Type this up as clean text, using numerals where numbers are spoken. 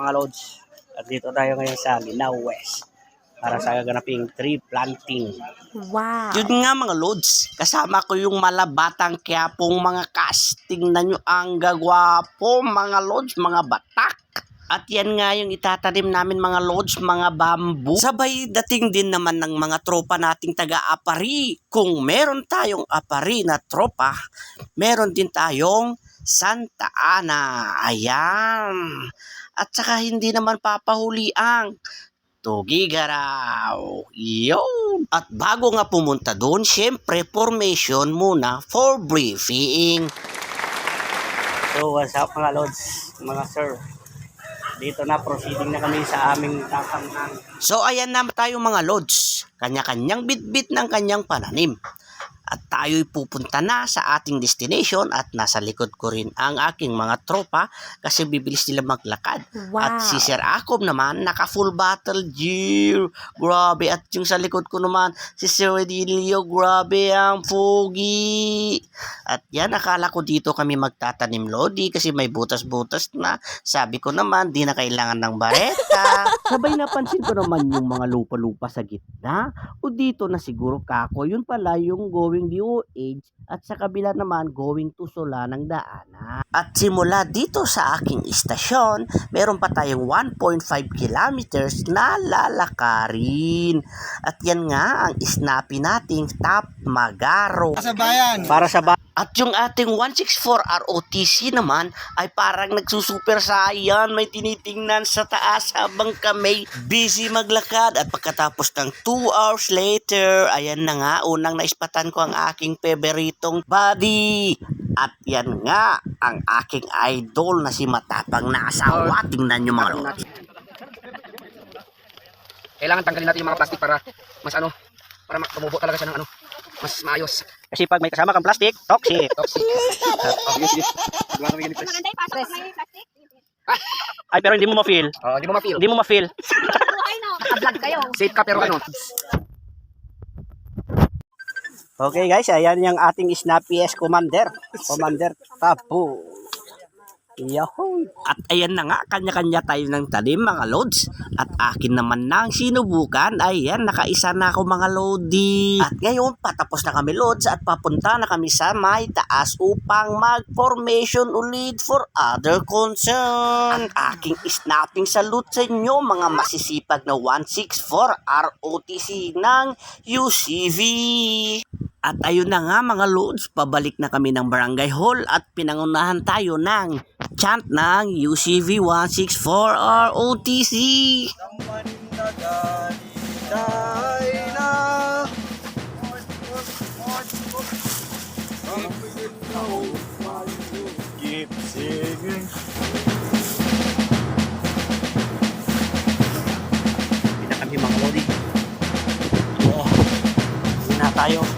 mga lods? At dito tayo ngayon sa Linao West para sa gaganaping tree planting. Wow! Yun nga mga lods, kasama ko yung malabatang Quiapong mga cast. Tingnan nyo ang gagwapo mga lods, mga batak. At yan nga yung itatanim namin mga lods, mga bamboo. Sabay dating din naman ng mga tropa nating taga-Apari. Kung meron tayong Apari na tropa, meron din tayong Santa Ana. Ayan. At saka hindi naman papahuli ang Tugigaraw. Yun. At bago nga pumunta doon, syempre formation muna for briefing. So what's up mga lods, mga sir? Dito na, proceeding na kami sa aming tatamnan. So ayan na tayo mga lods. Kanya-kanyang bitbit ng kanyang pananim. At tayo'y pupunta na sa ating destination at nasa likod ko rin ang aking mga tropa kasi bibilis nila maglakad. Wow. At si Sir Akob naman, naka full battle gear. Grabe. At yung sa likod ko naman, si Sir Edilio, grabe ang pogi. At yan, akala ko dito kami magtatanim lodi kasi may butas-butas na. Sabi ko naman, di na kailangan ng bareta. Sabay napansin ko naman yung mga lupa-lupa sa gitna. O dito na siguro kako, yun pala yung going DOH at sa kabila naman going to Sola ng daanan. At simula dito sa aking istasyon, meron pa tayong 1.5 kilometers na lalakarin. At yan nga ang snappy nating Top Magaro. Sa bayan. Para sa at yung ating 164 ROTC naman ay parang nagsusuper saiyan, may tinitingnan sa taas habang kami busy maglakad. At pagkatapos ng 2 hours later, ayan na nga, unang naispatan ko ang aking peberitong body. At yan nga, ang aking idol na si Matapang na asawa. Tingnan nyo mga lods. Kailangan tanggalin natin yung mga plastic para mas para tumubo talaga siya ng mas maayos. Kasi pag may kasama kang plastic, toxic. Toxic. Ay, pero hindi mo ma-feel. Hindi mo ma-feel. Hindi mo ma-feel. Naka-vlog kayo. Safe ka pero Okay guys, ayan yung ating Snappy S Commander. Commander Tapo. Yahoo! At ayan na nga, kanya-kanya tayo ng talim mga lods. At akin naman nang sinubukan, ayan, nakaisa na ako mga lodi. At ngayon, patapos na kami lods at papunta na kami sa may taas upang mag-formation ulit for other concern. At aking snapping salute sa inyo mga masisipag na 164 ROTC ng UCV. At ayun na nga mga lods, pabalik na kami ng barangay hall at pinangunahan tayo ng chant ng UCV 164 ROTC. Keep singing. Hindi na kami mga lodi. Oh, hindi na tayo.